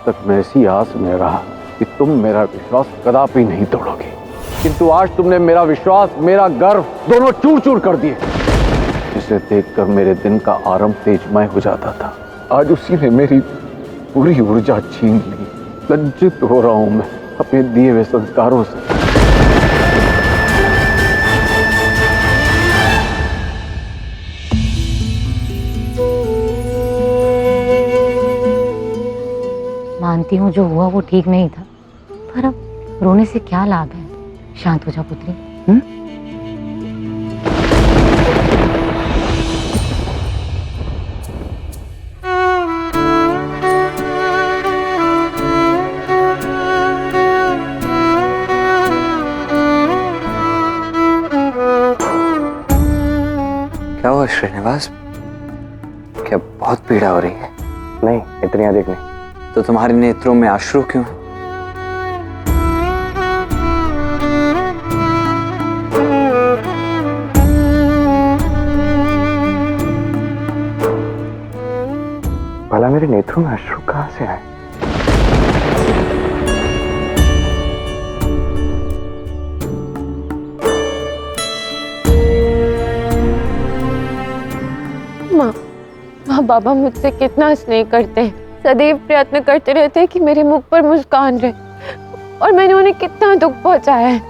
तक मैं इसी आस में रहा कि तुम मेरा विश्वास कदापि नहीं तोड़ोगे, किंतु आज तुमने मेरा विश्वास, मेरा गर्व दोनों चूर चूर कर दिए। जिसे देखकर मेरे दिन का आरंभ तेजमय हो जाता था, आज उसी ने मेरी पूरी ऊर्जा छीन ली। लज्जित हो रहा हूं मैं अपने दिए हुए संस्कारों से। मानती हूँ जो हुआ वो ठीक नहीं था, पर अब रोने से क्या लाभ है। शांत हो जा पुत्री। क्या हुआ श्रीनिवास? क्या बहुत पीड़ा हो रही है? नहीं, इतनी अधिक नहीं। तो तुम्हारे नेत्रों में अश्रु क्यों है? भला मेरे नेत्रों में अश्रु कहां से आए? माँ बाबा मुझसे कितना स्नेह करते हैं, सदैव प्रयत्न करते रहते हैं कि मेरे मुख पर मुस्कान रहे, और मैंने उन्हें कितना दुख पहुंचाया है।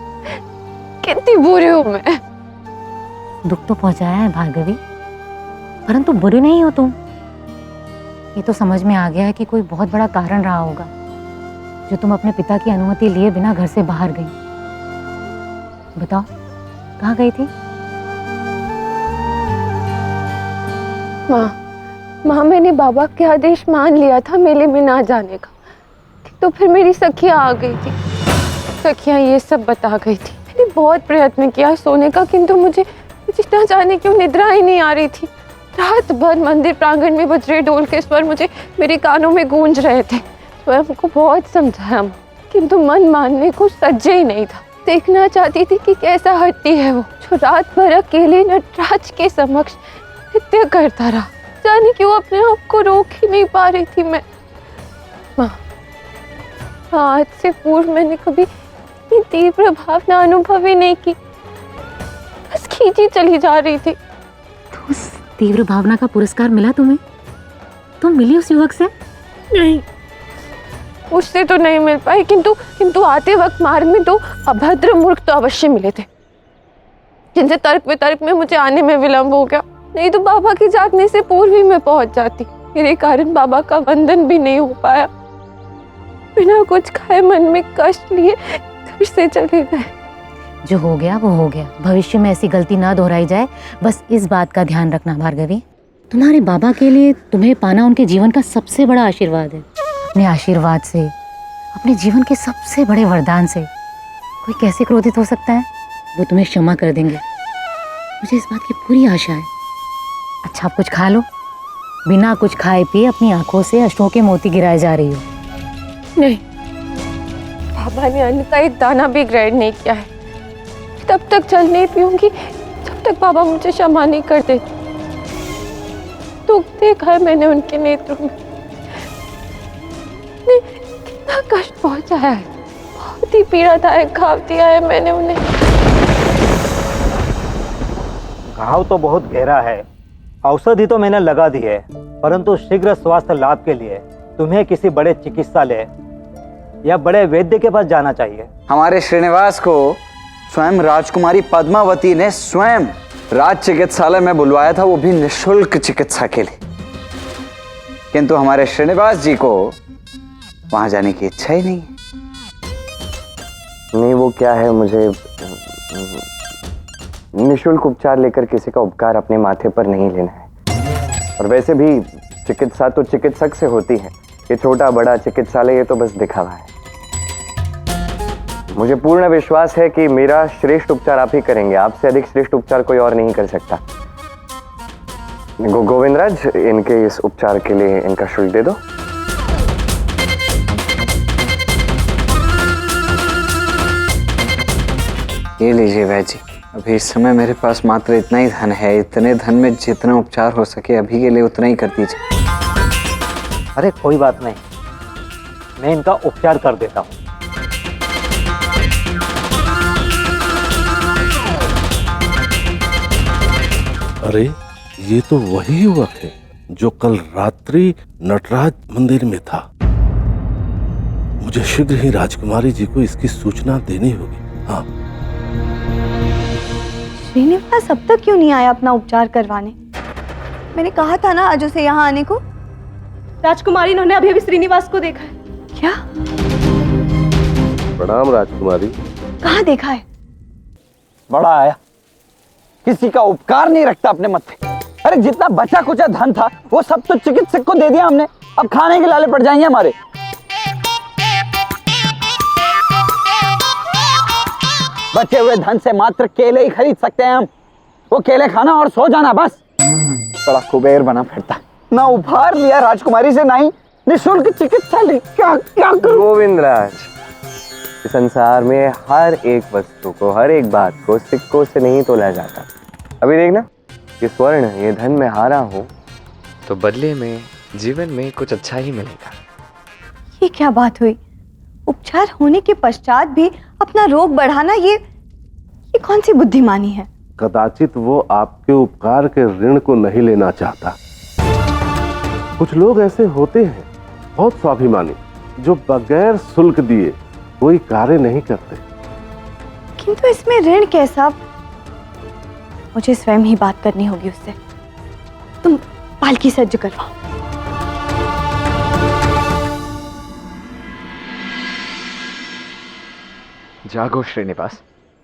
कितनी बुरी हूँ मैं। दुख तो पहुंचाया है भार्गवी, परंतु बुरी नहीं हो तुम। ये तो समझ में आ गया है कि कोई बहुत बड़ा कारण रहा होगा जो तुम अपने पिता की अनुमति लिए बिना घर से बाहर गई। बताओ, कहाँ गई थी? माँ, मैंने बाबा के आदेश मान लिया था मेले में ना जाने का, तो फिर मेरी सखियाँ आ गई थी। सखियाँ ये सब बता गई थी। मैंने बहुत प्रयत्न किया सोने का, किंतु मुझे ना जाने क्यों निद्रा ही नहीं आ रही थी। रात भर मंदिर प्रांगण में बजरे ढोल के स्वर मुझे मेरे कानों में गूंज रहे थे। स्वयं को बहुत समझाया, किंतु मन मानने को सज्जे ही नहीं था। देखना चाहती थी कि कैसा हट्टी है वो, जो रात भर अकेले नटराज के समक्ष नृत्य करता रहा। जाने क्यों अपने आप को रोक ही नहीं पा रही थी मैं। माँ, आज से पूर्व मैंने कभी इतनी तीव्र भावना अनुभव ही नहीं की। बस खींची चली जा रही थी। तो उस तीव्र भावना का पुरस्कार मिला तुम्हें? तुम मिली उस युवक से? नहीं, उससे तो नहीं मिल पाई, किंतु आते वक्त मार्ग में दो अभद्र मूर्ख तो अवश्य मिले थे, जिनसे तर्क वितर्क में मुझे आने में विलंब हो गया। नहीं तो बाबा के जागने से पूर्व ही मैं पहुंच जाती। मेरे कारण बाबा का वंदन भी नहीं हो पाया। बिना कुछ खाए मन में कष्ट लिए घर से चले गए। जो हो गया वो हो गया। भविष्य में ऐसी गलती ना दोहराई जाए, बस इस बात का ध्यान रखना भार्गवी। तुम्हारे बाबा के लिए तुम्हें पाना उनके जीवन का सबसे बड़ा आशीर्वाद है। अपने आशीर्वाद से, अपने जीवन के सबसे बड़े वरदान से कोई कैसे क्रोधित हो सकता है? वो तुम्हें क्षमा कर देंगे, मुझे इस बात की पूरी आशा है। अच्छा, आप कुछ खा लो। बिना कुछ खाए पिए अपनी आंखों से अश्रुओं के मोती गिराए जा रही हो। नहीं, बाबा ने अन्न का एक दाना भी ग्रहण नहीं किया है। तब तक जल नहीं पीऊंगी जब तक बाबा मुझे क्षमा नहीं कर देते। दुख देखा है मैंने उनके नेत्रों में, कितना कष्ट पहुंचाया है। बहुत ही पीड़ादायक घाव दिया है मैंने उन्हें। घाव तो बहुत गहरा है, औषधि तो मैंने लगा दी है, परंतु शीघ्र स्वास्थ्य लाभ के लिए तुम्हें किसी बड़े चिकित्सालय या बड़े वैद्य के पास जाना चाहिए। हमारे श्रीनिवास को स्वयं राजकुमारी पद्मावती ने स्वयं राज चिकित्सालय में बुलवाया था, वो भी निःशुल्क चिकित्सा के लिए। किंतु हमारे श्रीनिवास जी को वहां जाने की इच्छा ही नहीं है। नहीं, वो क्या है, मुझे निःशुल्क उपचार लेकर किसी का उपकार अपने माथे पर नहीं लेना है। और वैसे भी चिकित्सा तो चिकित्सक से होती है। ये छोटा बड़ा चिकित्सालय ये तो बस दिखावा है। मुझे पूर्ण विश्वास है कि मेरा श्रेष्ठ उपचार आप ही करेंगे। आपसे अधिक श्रेष्ठ उपचार कोई और नहीं कर सकता। गोविंदराज, इनके इस उपचार के लिए इनका शुल्क दे दो। ये लीजिए वैद्य जी, अभी इस समय मेरे पास मात्र इतना ही धन है। इतने धन में जितना उपचार हो सके अभी के लिए उतना ही कर दीजिए। अरे कोई बात नहीं, मैं इनका उपचार कर देता हूँ। अरे ये तो वही युवक है जो कल रात्रि नटराज मंदिर में था। मुझे शीघ्र ही राजकुमारी जी को इसकी सूचना देनी होगी। हाँ, श्रीनिवास अब तक क्यों नहीं आया अपना उपचार करवाने? मैंने कहा था ना आज उसे यहाँ आने को। राजकुमारी, इन्होंने अभी अभी श्रीनिवास को देखा है। क्या? प्रणाम राजकुमारी। कहाँ देखा है? बड़ा आया, किसी का उपकार नहीं रखता अपने मत्थे। अरे जितना बचा कुचा धन था वो सब तो चिकित्सक को दे दिया हमने, अब खाने के लाले पड़ जाएंगे हमारे। बचे हुए धन से मात्र केले ही खरीद सकते हैं हम। वो केले खाना और सो जाना बस। बड़ा कुबेर बना फिरता, ना उपहार लिया राजकुमारी से, ना ही निःशुल्क चिकित्सा ली। क्या क्या करूं? गोविंदराज, इस संसार में हर एक वस्तु को, हर एक बात को सिक्कों से नहीं तोला जाता। अभी देखना, ये स्वर्ण, ये धन में हारा हूं तो बदले में जीवन में कुछ अच्छा ही मिलेगा। ये क्या बात हुई? उपचार होने के पश्चात भी अपना रोग बढ़ाना, ये कौन सी बुद्धिमानी है? कदाचित वो आपके उपकार के ऋण को नहीं लेना चाहता। कुछ लोग ऐसे होते हैं, बहुत स्वाभिमानी, जो बगैर शुल्क दिए कोई कार्य नहीं करते। किंतु इसमें ऋण कैसा? मुझे स्वयं ही बात करनी होगी उससे। तुम पालकी सज्ज करवाओ। जागो श्रीनिवास,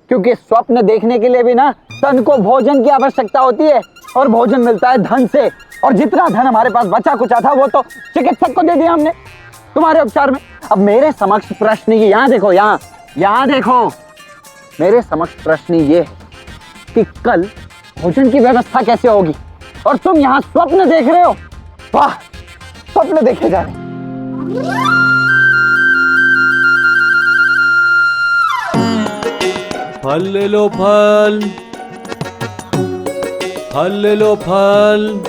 क्योंकि स्वप्न देखने के लिए भी ना तन को भोजन की आवश्यकता होती है, और भोजन मिलता है धन से। और जितना धन हमारे पास बचा कुचा था वो तो चिकित्सक को दे दिया हमने तुम्हारे उपचार में। अब मेरे समक्ष प्रश्न ये, यहाँ देखो, यहाँ देखो, मेरे समक्ष प्रश्न ये है कि कल भोजन की व्यवस्था कैसे होगी, और तुम यहाँ स्वप्न देख रहे हो। वाह, स्वप्न देखे जा रहे। फल ले लो फल, फल ले लो फल।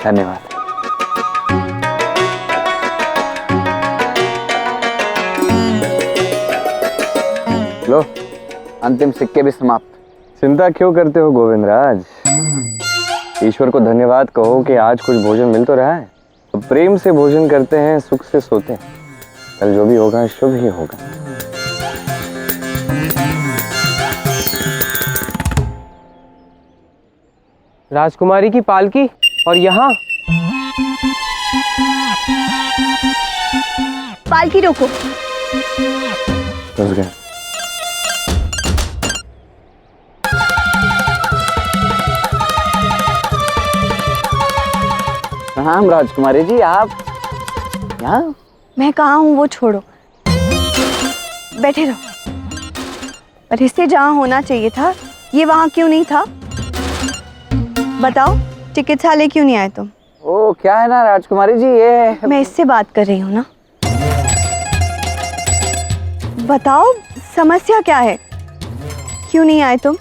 धन्यवाद। लो, अंतिम सिक्के भी समाप्त। चिंता क्यों करते हो गोविंदराज? ईश्वर को धन्यवाद कहो कि आज कुछ भोजन मिल तो रहा है। तो प्रेम से भोजन करते हैं, सुख से सोते हैं। कल जो भी होगा शुभ ही होगा। राजकुमारी की पालकी, और यहाँ पालकी रोको। फंस गए। प्रणाम राजकुमारी जी, आप यहाँ? मैं कहाँ हूँ वो छोड़ो, बैठे रहो। रिश्ते जहाँ होना चाहिए था, ये वहाँ क्यों नहीं था? बताओ, चिकित्सालय क्यों नहीं आए तुम? ओ, क्या है ना राजकुमारी जी, ये मैं इससे बात कर रही हूँ ना। बताओ, समस्या क्या है? क्यों नहीं आए तुम?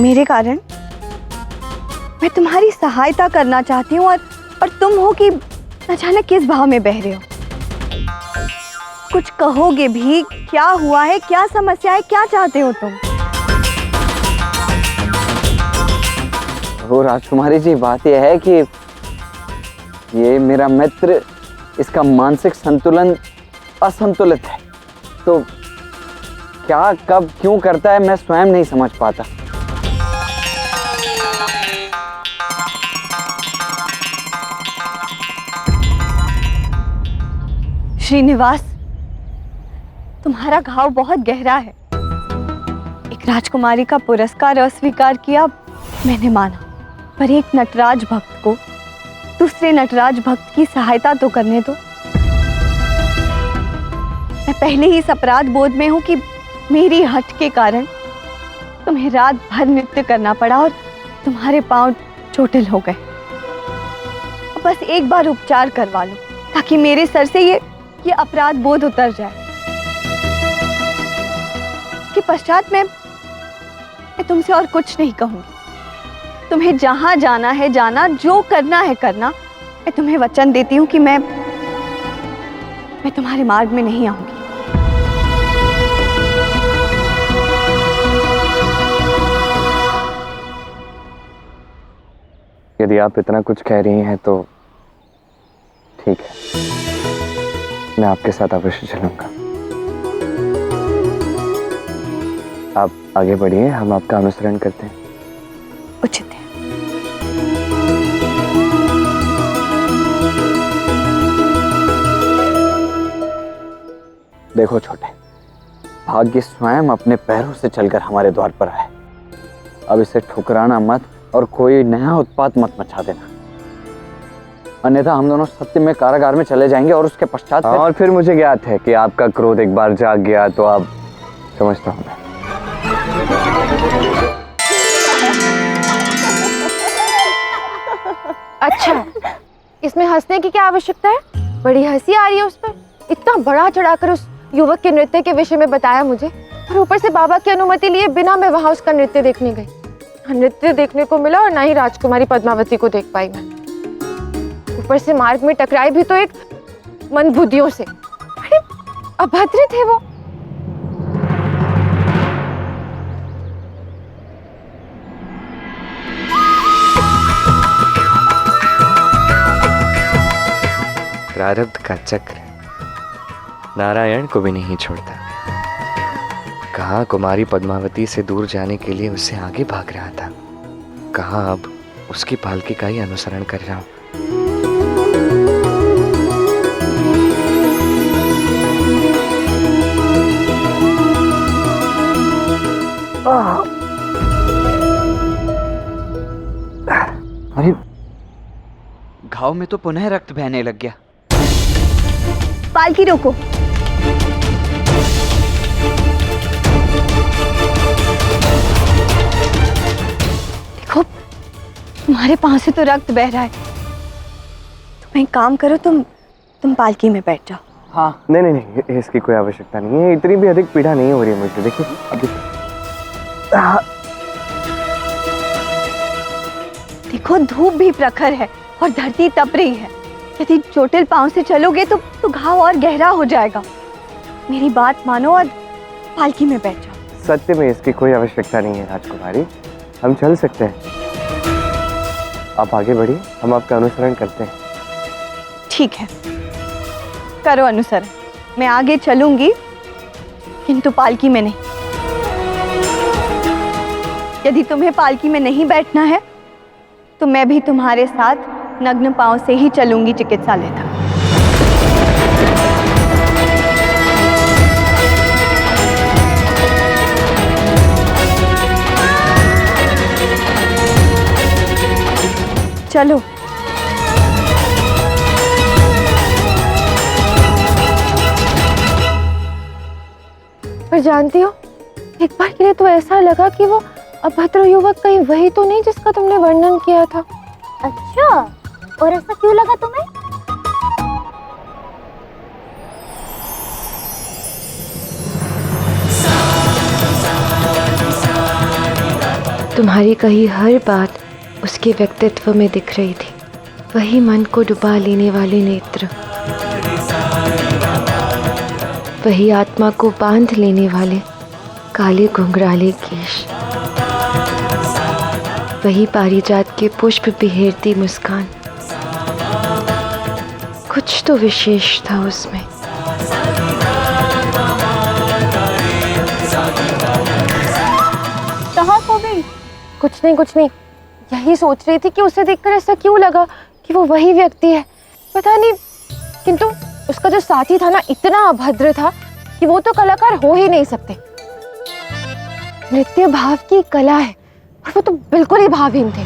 मेरे कारण? मैं तुम्हारी सहायता करना चाहती हूँ, और तुम हो कि न जाने किस भाव में बह रहे हो। कुछ कहोगे भी? क्या हुआ है, क्या समस्या है, क्या चाहते हो तुम? ओ राजकुमारी जी, बात यह है कि ये मेरा मित्र, इसका मानसिक संतुलन असंतुलित है। तो क्या, कब, क्यों करता है, मैं स्वयं नहीं समझ पाता। श्रीनिवास, तुम्हारा घाव बहुत गहरा है। एक राजकुमारी का पुरस्कार अस्वीकार किया, मैंने माना, पर एक नटराज भक्त को दूसरे नटराज भक्त की सहायता तो करने दो। मैं पहले ही इस अपराध बोध में हूं कि मेरी हट के कारण तुम्हें रात भर नृत्य करना पड़ा और तुम्हारे पांव चोटिल हो गए। अब बस एक बार उपचार करवा लो ताकि मेरे सर से ये अपराध बोध उतर जाए। इसके पश्चात मैं तुमसे और कुछ नहीं कहूंगी। तुम्हें जहां जाना है जाना, जो करना है करना। मैं तुम्हें वचन देती हूँ कि मैं तुम्हारे मार्ग में नहीं आऊंगी। यदि आप इतना कुछ कह रही हैं तो ठीक है, मैं आपके साथ अवश्य चलूंगा। आप आगे बढ़िए, हम आपका अनुसरण करते हैं। उचित है। देखो छोटे, भाग्य स्वयं अपने पैरों से चलकर हमारे द्वार पर आए। अब इसे ठुकराना मत और कोई नया उत्पात मत मचा देना, अन्यथा हम दोनों सत्य में कारागार में चले जाएंगे और उसके पश्चात और फिर मुझे ज्ञात है कि आपका क्रोध एक बार जाग गया तो आप समझता हूँ मैं। अच्छा, इसमें हंसने की क्या आवश्यकता है? बड़ी हंसी आ रही है उस पर। इतना बड़ा चढ़ाकर उस युवक के नृत्य के विषय में बताया मुझे, और ऊपर से बाबा की अनुमति लिए बिना मैं वहां उसका नृत्य देखने गई। नृत्य देखने को मिला और ना ही राजकुमारी पद्मावती को देख पाई मैं। ऊपर से मार्ग में टकराई भी तो एक मंदबुद्धियों से। बड़े अभद्र थे वो। प्रारब्ध का चक्र नारायण को भी नहीं छोड़ता। कहाँ कुमारी पद्मावती से दूर जाने के लिए उससे आगे भाग रहा था, कहाँ अब उसकी पालकी का ही अनुसरण कर रहा हूं। अरे घाव में तो पुनः रक्त बहने लग गया। पालकी रोको। देखो, तुम्हारे पांव से तो रक्त बह रहा है। तुम एक काम करो, तुम पालकी में बैठ जाओ। हाँ। नहीं नहीं नहीं, इसकी कोई आवश्यकता नहीं है। इतनी भी अधिक पीड़ा नहीं हो रही है मुझे। देखिए अभी देखो, धूप भी प्रखर है और धरती तप रही है। यदि चोटिल पांव से चलोगे तो घाव और गहरा हो जाएगा। मेरी बात मानो और पालकी में बैठ जाओ। सत्य में इसकी कोई आवश्यकता नहीं है राजकुमारी, हम चल सकते हैं। आप आगे बढ़िए, हम आपका अनुसरण करते हैं। ठीक है, करो अनुसरण। मैं आगे चलूंगी, किंतु पालकी में नहीं। यदि तुम्हें पालकी में नहीं बैठना है तो मैं भी तुम्हारे साथ नग्न पांव से ही चलूंगी चिकित्सालय तक। चलो। पर जानती हो, एक बार के लिए तो ऐसा लगा कि वो अभद्र युवक कहीं वही तो नहीं जिसका तुमने वर्णन किया था। अच्छा, और ऐसा क्यों लगा तुम्हें? तुम्हारी कही हर बात उसके व्यक्तित्व में दिख रही थी। वही मन को डुबा लेने वाले नेत्र, वही आत्मा को बांध लेने वाले काले घुंघराले केश, वही पारिजात के पुष्प बिखेरती मुस्कान। कुछ तो विशेष था उसमें। कहाँ खो गई? कुछ नहीं, यही सोच रही थी कि उसे देखकर ऐसा क्यों लगा कि वो वही व्यक्ति है। पता नहीं, किंतु उसका जो साथी था ना, इतना अभद्र था कि वो तो कलाकार हो ही नहीं सकते। नृत्य भाव की कला है और वो तो बिल्कुल ही भावहीन थे।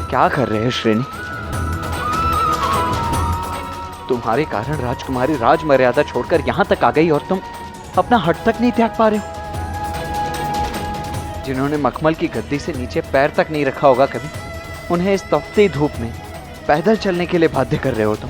क्या कर रहे हैं श्रेणी? तुम्हारे कारण राजकुमारी राज मर्यादा छोड़कर यहां तक आ गई और तुम अपना हट तक नहीं त्याग पा रहे हो। जिन्होंने मखमल की गद्दी से नीचे पैर तक नहीं रखा होगा कभी, उन्हें इस तपती धूप में पैदल चलने के लिए बाध्य कर रहे हो तुम।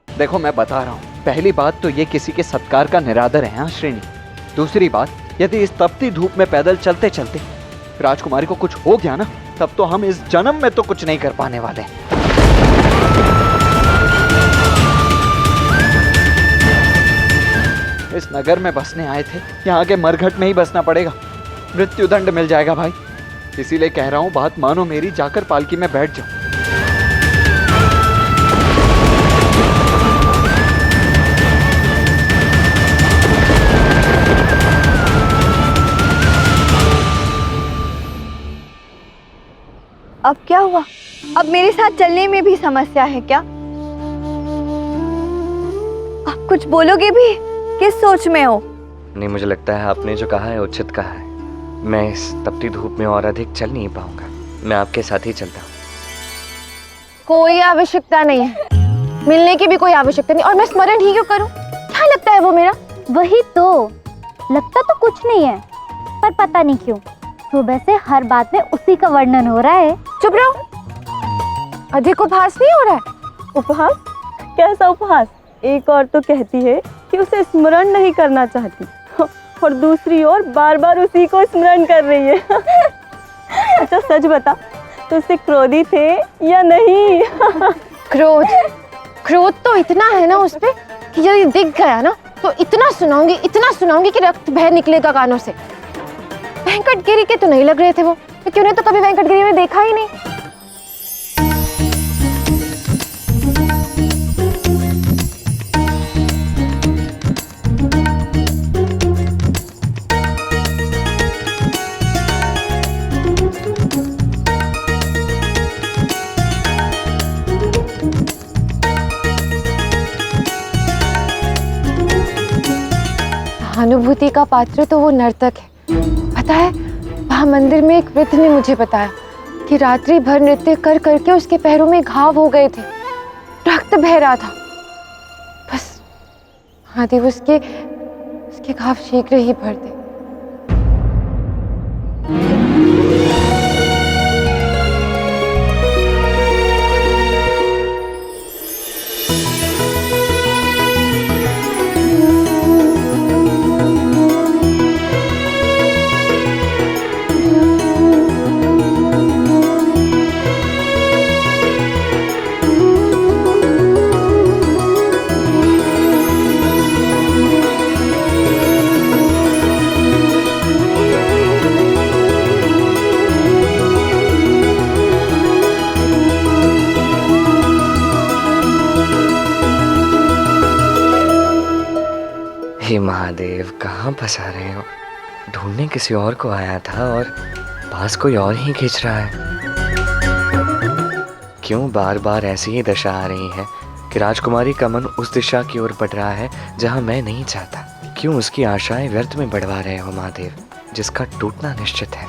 देखो मैं बता रहा हूँ, पहली बात तो ये किसी के सत्कार का निरादर है। हाँ श्रेणी। दूसरी बात, यदि इस तपती धूप में पैदल चलते चलते राजकुमारी को कुछ हो गया ना, तब तो हम इस जन्म में तो कुछ नहीं कर पाने वाले। इस नगर में बसने आए थे, यहाँ के मरघट में ही बसना पड़ेगा। मृत्युदंड मिल जाएगा भाई। इसीलिए कह रहा हूँ, बात मानो मेरी, जाकर पालकी में बैठ जाओ। अब क्या हुआ? अब मेरे साथ चलने में भी समस्या है क्या? आप कुछ बोलोगे भी? किस सोच में हो? नहीं, मुझे लगता है आपने जो कहा है उचित कहा है। मैं इस तपती धूप में और अधिक चल नहीं पाऊंगा। मैं आपके साथ ही चलता हूँ। कोई आवश्यकता नहीं है, मिलने की भी कोई आवश्यकता नहीं। और मैं स्मरण ही क्यों करूं? क्या लगता है वो मेरा? वही तो, लगता तो कुछ नहीं है, पर पता नहीं क्यों सुबह से हर बात में उसी का वर्णन हो रहा है। चुप रहो, अधिक उपहास नहीं हो रहा है? उपहास? कैसा उपहास? एक और तो कहती है कि उसे स्मरण नहीं करना चाहती, और दूसरी ओर बार बार उसी को स्मरण कर रही है। अच्छा सच बता, तो उससे क्रोधी थे या नहीं? क्रोध तो इतना है ना उस पे कि यदि दिख गया ना तो इतना सुनाऊंगी कि रक्त बह निकलेगा कानों से। वेंकटगिरी के तो नहीं लग रहे थे वो, क्योंकि उन्हें तो कभी वेंकटगिरी में देखा ही नहीं। अनुभूति का पात्र तो वो नर्तक है। पता है, वहाँ मंदिर में एक वृद्ध ने मुझे बताया कि रात्रि भर नृत्य कर करके उसके पैरों में घाव हो गए थे, रक्त बह रहा था। बस महादेव उसके घाव शीघ्र ही भर दे। हे महादेव, कहाँ फंसा रहे हो? ढूंढने किसी और को आया था और पास कोई और ही खींच रहा है। क्यों बार बार ऐसी ही दशा आ रही है कि राजकुमारी का मन उस दिशा की ओर बढ़ रहा है जहाँ मैं नहीं चाहता? क्यों उसकी आशाएं व्यर्थ में बढ़वा रहे हो महादेव, जिसका टूटना निश्चित है?